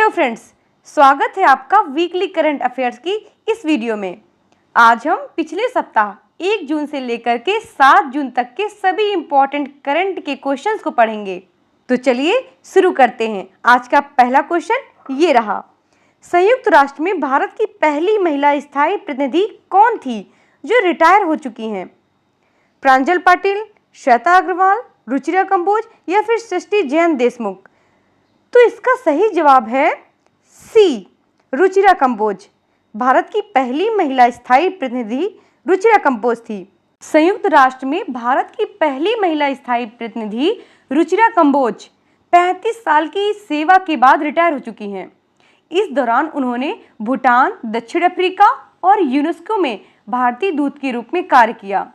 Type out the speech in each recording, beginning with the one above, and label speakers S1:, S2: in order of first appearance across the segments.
S1: Hello friends, स्वागत है आपका वीकली करंट अफेयर्स की इस वीडियो में। आज हम पिछले सप्ताह 1 जून से लेकर के 7 जून तक के सभी इंपॉर्टेंट करंट के क्वेश्चंस को पढ़ेंगे। तो चलिए शुरू करते हैं। आज का पहला क्वेश्चन ये रहा, संयुक्त राष्ट्र में भारत की पहली महिला स्थायी प्रतिनिधि कौन थी जो रिटायर हो चुकी हैं? प्रांजल पाटिल, श्वेता अग्रवाल, रुचिरा कंबोज या फिर सृष्टि जैन देशमुख? तो इसका सही जवाब है सी, रुचिरा कंबोज। भारत की पहली महिला स्थायी प्रतिनिधि रुचिरा कंबोज थी। संयुक्त राष्ट्र में भारत की पहली महिला स्थायी प्रतिनिधि रुचिरा कंबोज 35 साल की सेवा के बाद रिटायर हो चुकी हैं। इस दौरान उन्होंने भूटान, दक्षिण अफ्रीका और यूनेस्को में भारतीय दूत के रूप में कार्य किया।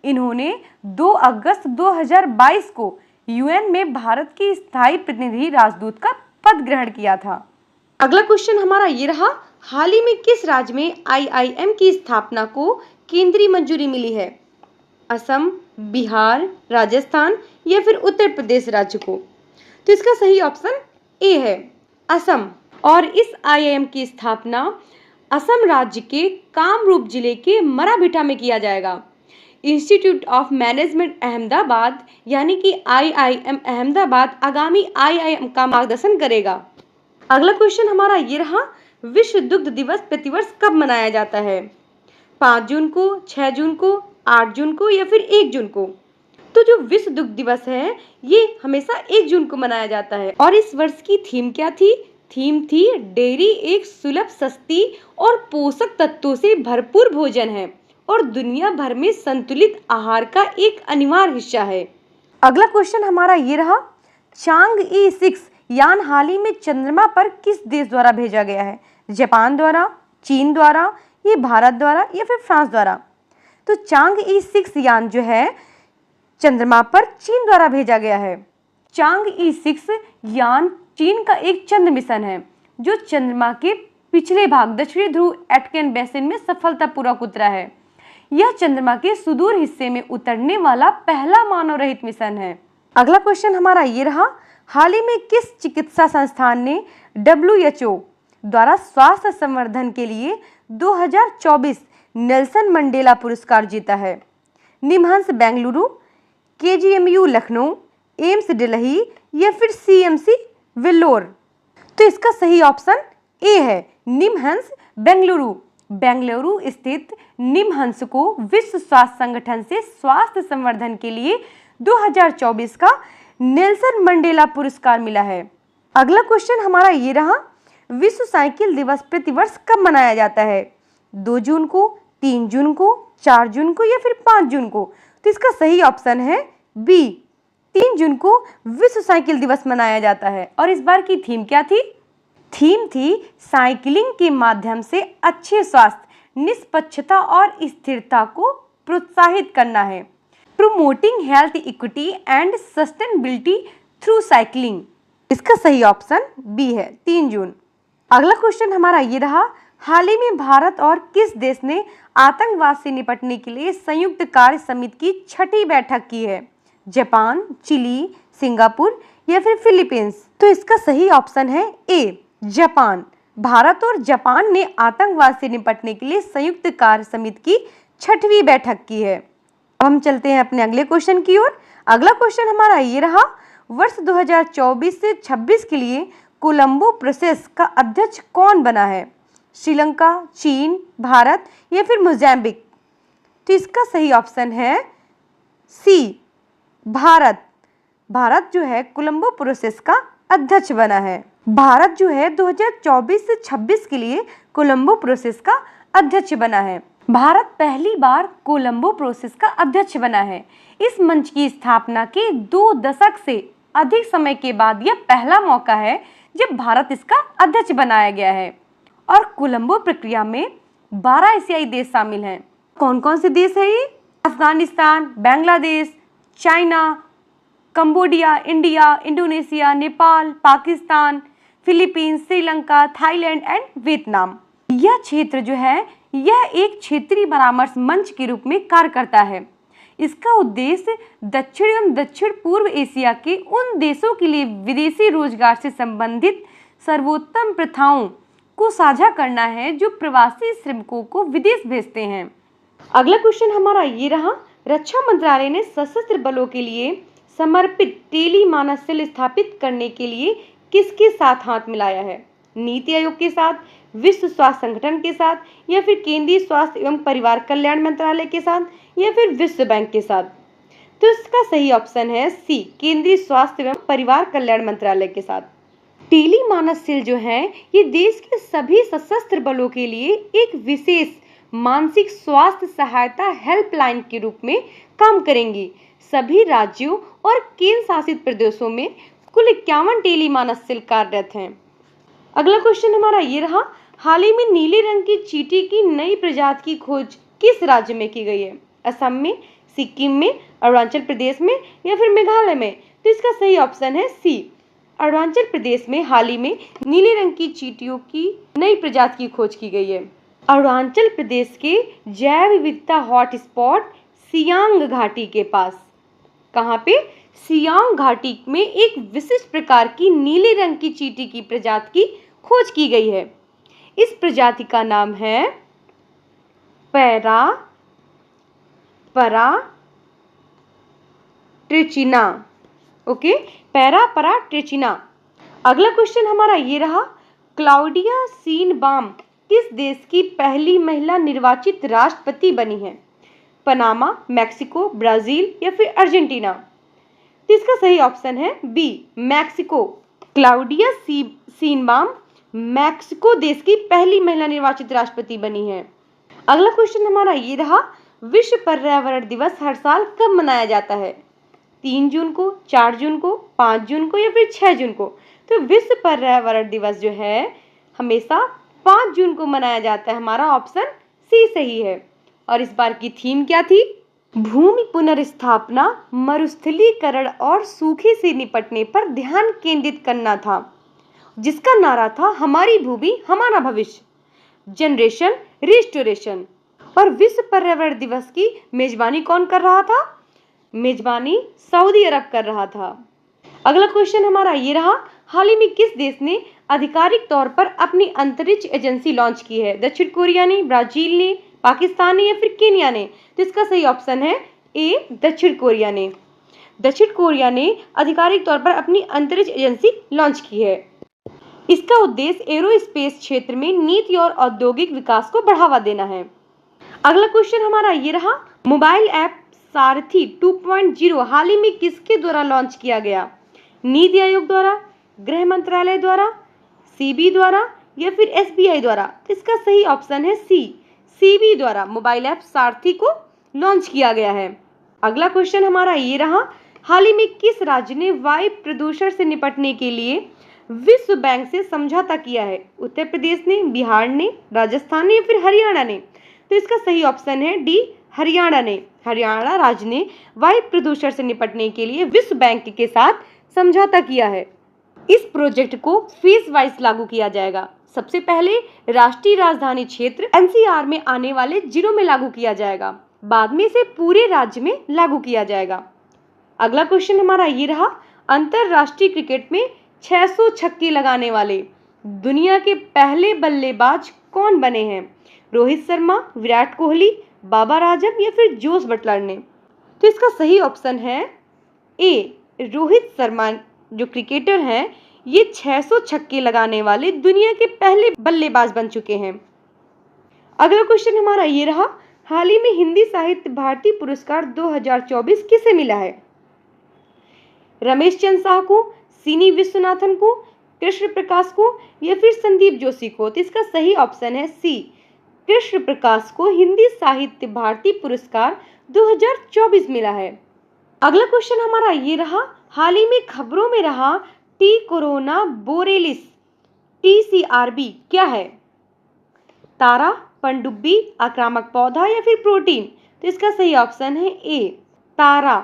S1: इन्होंने 2 अगस्त 2022 को यूएन में भारत की स्थायी प्रतिनिधि राजदूत का पद ग्रहण किया था। अगला क्वेश्चन हमारा ये रहा, हाल ही में किस राज्य में आईआईएम की स्थापना को केंद्रीय मंजूरी मिली है? असम, बिहार, राजस्थान या फिर उत्तर प्रदेश राज्य को? तो इसका सही ऑप्शन ए है, असम। और इस आईआईएम की स्थापना असम राज्य के कामरूप जिले के मराभिटा में किया जाएगा। इंस्टीट्यूट ऑफ मैनेजमेंट अहमदाबाद यानी कि आईआईएम अहमदाबाद आगामी आईआईएम का मार्गदर्शन करेगा। अगला क्वेश्चन हमारा ये रहा, विश्व दुग्ध दिवस प्रतिवर्ष कब मनाया जाता है? 5 जून को, 6 जून को, 8 जून को या फिर 1 जून को? तो जो विश्व दुग्ध दिवस है ये हमेशा 1 जून को मनाया जाता है। और इस वर्ष की थीम क्या थी? थीम थी डेयरी एक सुलभ, सस्ती और पोषक तत्वों से भरपूर भोजन है और दुनिया भर में संतुलित आहार का एक अनिवार्य हिस्सा है। अगला क्वेश्चन हमारा ये रहा, चांगई 6 यान हाल ही में चंद्रमा पर किस देश द्वारा भेजा गया है? जापान द्वारा, चीन द्वारा, ये भारत द्वारा या फिर फ्रांस द्वारा? तो चांगई 6 यान जो है चंद्रमा पर चीन द्वारा भेजा गया है। चांगई 6 यान चीन का एक चंद्र मिशन है जो चंद्रमा के पिछले भाग दक्षिणी ध्रुव एटकेन बेसिन में सफलतापूर्वक उतरा है। यह चंद्रमा के सुदूर हिस्से में उतरने वाला पहला मानव रहित मिशन है। अगला क्वेश्चन हमारा ये रहा, हाल ही में किस चिकित्सा संस्थान ने WHO द्वारा स्वास्थ्य संवर्धन के लिए 2024 नेल्सन मंडेला पुरस्कार जीता है? NIMHANS Bengaluru, KGMU Lucknow, AIIMS Delhi या फिर CMC वेल्लोर? तो इसका सही ऑप्शन ए है, निमहंस बेंगलुरु। बेंगलुरु स्थित निमहंस को विश्व स्वास्थ्य संगठन से स्वास्थ्य संवर्धन के लिए 2024 का नेल्सन मंडेला पुरस्कार मिला है। अगला क्वेश्चन हमारा ये रहा, विश्व साइकिल दिवस प्रतिवर्ष कब मनाया जाता है? 2 जून को, 3 जून को, 4 जून को या फिर 5 जून को? तो इसका सही ऑप्शन है बी, 3 जून को विश्व साइकिल दिवस मनाया जाता है। और इस बार की थीम क्या थी? थीम थी साइकिलिंग के माध्यम से अच्छे स्वास्थ्य, निष्पक्षता और स्थिरता को प्रोत्साहित करना है। Promoting health equity and sustainability through cycling. इसका सही ऑप्शन बी है, 3 जून। अगला क्वेश्चन हमारा ये रहा, हाल ही में भारत और किस देश ने आतंकवाद से निपटने के लिए संयुक्त कार्य समिति की 6ठी बैठक की है? जापान, चिली, सिंगापुर या फिर फिलीपींस? तो इसका सही ऑप्शन है ए, जापान। भारत और जापान ने आतंकवाद से निपटने के लिए संयुक्त कार्य समिति की 6वीं बैठक की है। अब हम चलते हैं अपने अगले क्वेश्चन की ओर। अगला क्वेश्चन हमारा ये रहा, वर्ष 2024 से 26 के लिए कोलंबो प्रोसेस का अध्यक्ष कौन बना है? श्रीलंका, चीन, भारत या फिर मोजाम्बिक? तो इसका सही ऑप्शन है सी, भारत। भारत जो है कोलंबो प्रोसेस का अध्यक्ष बना है। भारत जो है 2024 से 26 के लिए कोलंबो प्रोसेस का अध्यक्ष बना है। भारत पहली बार कोलंबो प्रोसेस का अध्यक्ष बना है। इस मंच की स्थापना के 2 दशक से अधिक समय के बाद यह पहला मौका है जब भारत इसका अध्यक्ष बनाया गया है। और कोलंबो प्रक्रिया में 12 एशियाई देश शामिल हैं। कौन कौन से देश है ये? Afghanistan, Bangladesh, China, Cambodia, India, Indonesia, Nepal, Pakistan, Philippines, Sri Lanka, Thailand and Vietnam. यह क्षेत्र जो है यह एक क्षेत्रीय परामर्श मंच के रूप में कार्य करता है। इसका उद्देश्य दक्षिण एवं दक्षिण पूर्व एशिया के उन देशों के लिए विदेशी रोजगार से संबंधित सर्वोत्तम प्रथाओं को साझा करना है जो प्रवासी श्रमिकों को विदेश भेजते हैं। अगला क्वेश्चन हमारा ये रहा, रक्षा मंत्रालय ने सशस्त्र बलों के लिए समर्पित टेली मानस सेल स्थापित करने के लिए किसके साथ हाथ मिलाया है? नीति आयोग के साथ, विश्व स्वास्थ्य संगठन के साथ, या फिर केंद्रीय स्वास्थ्य एवं परिवार कल्याण मंत्रालय के साथ, या फिर विश्व बैंक के साथ? तो इसका सही ऑप्शन है सी, केंद्रीय स्वास्थ्य एवं परिवार कल्याण मंत्रालय के साथ। टेली मानस सेल जो है ये देश के सभी सशस्त्र बलों के लिए एक विशेष मानसिक स्वास्थ्य सहायता हेल्पलाइन के रूप में काम करेंगी। सभी राज्यों और केंद्र शासित प्रदेशों में कुल 51 टेली मानस सेल कार्यरत हैं। अगला क्वेश्चन हमारा ये रहा, हाल ही में नीले रंग की चींटी की नई प्रजाति की खोज किस राज्य में की गई है? असम में, सिक्किम में, अरुणाचल प्रदेश में, या फिर मेघालय में? तो इसका सही ऑप्शन है सी, अरुणाचल प्रदेश में हाल ही में नीले रंग की चींटियों की नई प्रजाति की खोज की गई है। अरुणाचल प्रदेश के जैव विविधता हॉटस्पॉट सियांग घाटी के पास, कहाँ पे? सियांग घाटी में एक विशिष्ट प्रकार की नीले रंग की चींटी की प्रजाति की खोज की गई है। इस प्रजाति का नाम है पैरापरा ट्रिचिना। ओके, पैरापरा ट्रिचिना। अगला क्वेश्चन हमारा ये रहा, क्लाउडिया शीनबाम किस देश की पहली महिला निर्वाचित राष्ट्रपति बनी है? पनामा, मैक्सिको, ब्राजील, या फिर अर्जेंटीना? तो इसका सही ऑप्शन है B, Mexico. Claudia Sheinbaum Mexico देश की पहली महिला निर्वाचित राष्ट्रपति बनी है। अगला क्वेश्चन हमारा ये रहा, विश्व पर्यावरण दिवस हर साल कब मनाया जाता है? 3 जून को, 4 जून को, 5 जून को, या फिर 6 जून को? तो विश्व पर्यावरण दिवस जो है हमेशा 5 जून को मनाया जाता है। हमारा ऑप्शन सी सही है। और इस बार की थीम क्या थी? भूमि पुनर्स्थापना, मरुस्थलीकरण और सूखे से निपटने पर ध्यान केंद्रित करना था, जिसका नारा था हमारी भूमि हमारा भविष्य, जनरेशन रिस्टोरेशन। और विश्व पर्यावरण दिवस की मेजबानी कौन कर रहा था? मेजबानी सऊदी अरब कर रहा था। अगला क्वेश्चन हमारा ये रहा, हाल ही में किस देश ने आधिकारिक तौर पर अपनी अंतरिक्ष एजेंसी लॉन्च की है? दक्षिण कोरिया ने, ब्राजील ने, पाकिस्तान ने, या फिर केन्या ने? तो इसका सही ऑप्शन है ए, दक्षिण कोरिया ने। दक्षिण कोरिया ने आधिकारिक तौर पर अपनी अंतरिक्ष एजेंसी लॉन्च की है। इसका उद्देश्य एरोस्पेस क्षेत्र में नीति और औद्योगिक विकास को बढ़ावा देना है। अगला क्वेश्चन हमारा ये रहा, मोबाइल ऐप सारथी 2.0 हाल ही में किसके द्वारा लॉन्च किया गया? नीति आयोग द्वारा, गृह मंत्रालय द्वारा, सीबी द्वारा, या फिर एसबीआई द्वारा? इसका सही ऑप्शन है सी, सीबी द्वारा मोबाइल ऐप सारथी को लॉन्च किया गया है। अगला क्वेश्चन हमारा ये रहा, हाल ही में किस राज्य ने वायु प्रदूषण से निपटने के लिए विश्व बैंक से समझौता किया है? उत्तर प्रदेश ने, बिहार ने, राजस्थान ने, या फिर हरियाणा ने? तो इसका सही ऑप्शन है डी, हरियाणा ने। हरियाणा राज्य ने वायु प्रदूषण से निपटने के लिए विश्व बैंक के साथ समझौता किया है। इस प्रोजेक्ट को फेज वाइज लागू किया जाएगा। सबसे पहले राष्ट्रीय राजधानी क्षेत्र एनसीआर में आने वाले जिलों में लागू किया जाएगा, बाद में इसे पूरे राज्य में लागू किया जाएगा। अगला क्वेश्चन हमारा ये रहा, अंतरराष्ट्रीय क्रिकेट में 600 छक्के लगाने वाले दुनिया के पहले बल्लेबाज कौन बने हैं? रोहित शर्मा, विराट कोहली, बाबर आजम, या फिर जोस बटलर ने? तो इसका सही ऑप्शन है ए, रोहित शर्मा जो क्रिकेटर हैं ये 600 छक्के लगाने वाले दुनिया के पहले बल्लेबाज बन चुके हैं। अगला क्वेश्चन हमारा ये रहा, हाल ही में हिंदी साहित्य भारती पुरस्कार 2024 किसे मिला है? रमेश चंद्र शाह को, सीनी विश्वनाथन को, कृष्ण प्रकाश को, या फिर संदीप जोशी को? तो इसका सही ऑप्शन है सी, कृष्ण प्रकाश को हिंदी साहित्य भारती पुरस्कार 2024 मिला है। अगला क्वेश्चन हमारा ये रहा, हाल ही में खबरों में रहा टी कोरोना बोरेलिस TCRB क्या है? तारा, पनडुब्बी, आक्रामक पौधा, या फिर प्रोटीन? तो इसका सही ऑप्शन है ए, तारा।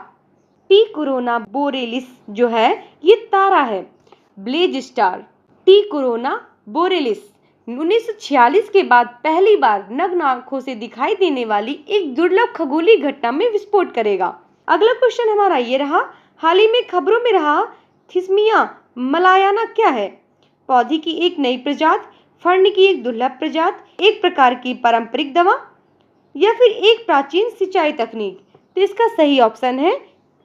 S1: टी कोरोना बोरेलिस जो है ये तारा है, blaze star. T Corona Borealis 1946 के बाद पहली बार नग्न आंखों से दिखाई देने वाली एक दुर्लभ खगोलीय घटना में विस्फोट करेगा। अगला क्वेश्चन हमारा ये रहा, हाल ही में खबरों में रहा थिस्मिया मलायाना क्या है? पौधे की एक नई प्रजाति, फर्न की एक दुर्लभ प्रजाति, एक प्रकार की पारंपरिक दवा या फिर एक प्राचीन सिंचाई तकनीक? तो इसका सही ऑप्शन है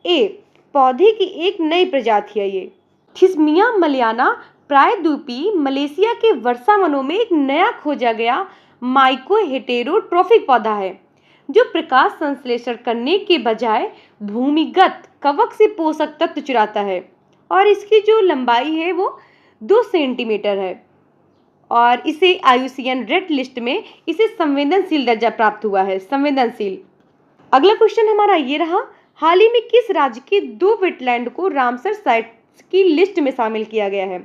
S1: ए, पौधे की एक नई प्रजाति है ये। थिस्मिया मलयाना प्रायद्वीपीय मलेशिया के वर्षा वनों में एक नया खोजा गया माइकोहेटेरोट्रोफिक पौधा है जो प्रकाश संश्लेषण करने के बजाय भूमिगत कवक से पोषक तत्व चुराता है और इसकी जो लंबाई है वो 2 सेंटीमीटर है और इसे IUCN रेड लिस्ट में इसे संवेदनशील दर्जा प्राप्त हुआ है, संवेदनशील। अगला क्वेश्चन हमारा ये रहा, हाल ही में किस राज्य के 2 वेटलैंड को रामसर साइट्स की लिस्ट में शामिल किया गया है?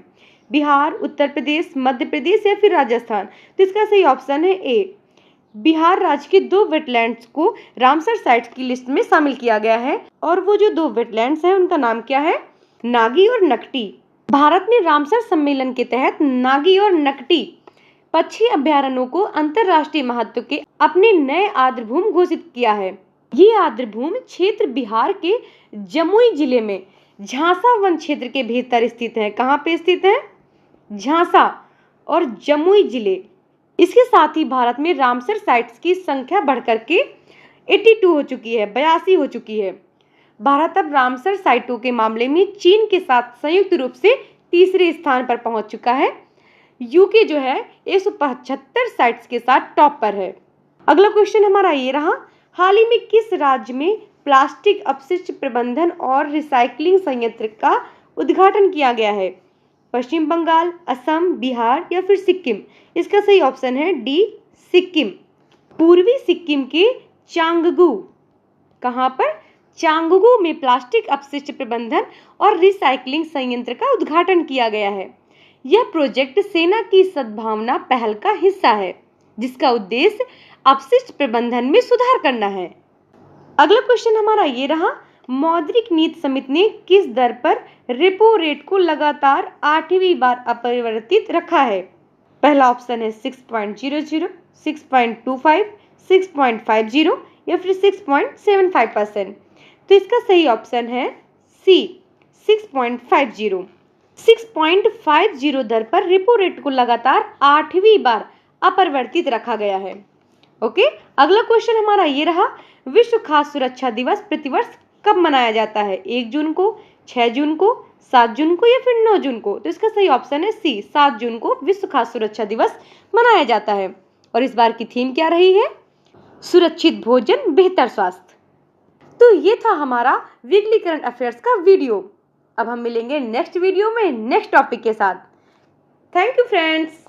S1: बिहार, उत्तर प्रदेश, मध्य प्रदेश या फिर राजस्थान? तो इसका सही ऑप्शन है ए, बिहार राज्य के 2 वेटलैंड्स को रामसर साइट्स की लिस्ट में शामिल किया गया है और वो जो 2 वेटलैंड्स हैं उनका नाम क्या है? नागी और नकटी। भारत ने रामसर सम्मेलन के तहत नागी और नकटी पक्षी अभ्यारण्यों को अंतरराष्ट्रीय महत्व के अपने नए आर्द्रभूमि घोषित किया है। ये आर्द्रभूमि क्षेत्र बिहार के जमुई जिले में झांसा वन क्षेत्र के भीतर स्थित है। कहाँ पे स्थित है? झांसा और जमुई जिले। इसके साथ ही भारत में रामसर साइट्स की संख्या बढ़कर के 82 हो चुकी है, 82 हो चुकी है। भारत अब रामसर साइटों के मामले में चीन के साथ संयुक्त रूप से तीसरे स्थान पर पहुंच चुका है। यूके जो है 175 साइट्स के साथ टॉप पर है। अगला क्वेश्चन हमारा ये रहा, हाल ही में किस राज्य में प्लास्टिक अपशिष्ट प्रबंधन और रिसाइकलिंग संयंत्र का उद्घाटन किया गया है? पश्चिम बंगाल, असम, बिहार या फिर सिक्किम? इसका सही ऑप्शन है डी, सिक्किम। पूर्वी सिक्किम के चांगगू, कहां पर? चांगगू में प्लास्टिक अपशिष्ट प्रबंधन और रिसाइकलिंग संयंत्र का उद्घाटन किया गया है। यह प्रोजेक्ट सेना की सद्भावना पहल का हिस्सा है जिसका उद्देश्य अपशिष्ट प्रबंधन में सुधार करना है। अगला क्वेश्चन हमारा ये रहा, मौद्रिक नीति समिति ने किस दर पर रेपो रेट को लगातार 8वीं बार अपरिवर्तित रखा है? पहला ऑप्शन है 6.00, 6.25, 6.50 या फिर 6.75%। तो इसका सही ऑप्शन है सी, 6.50। 6.50 दर पर रेपो रेट को लगातार 8वीं बार अपरिवर्तित रखा गया है। ओके, अगला क्वेश्चन हमारा ये रहा, विश्व खाद्य सुरक्षा दिवस प्रतिवर्ष कब मनाया जाता है? 1 जून को, 6 जून को, 7 जून को या फिर 9 जून को? तो इसका सही ऑप्शन है सी, 7 जून को विश्व खाद्य सुरक्षा दिवस मनाया जाता है। और इस बार की थीम क्या रही है? सुरक्षित भोजन, बेहतर स्वास्थ्य। तो ये था हमारा वीकली करंट अफेयर्स का वीडियो। अब हम मिलेंगे नेक्स्ट वीडियो में नेक्स्ट टॉपिक के साथ। Thank you friends.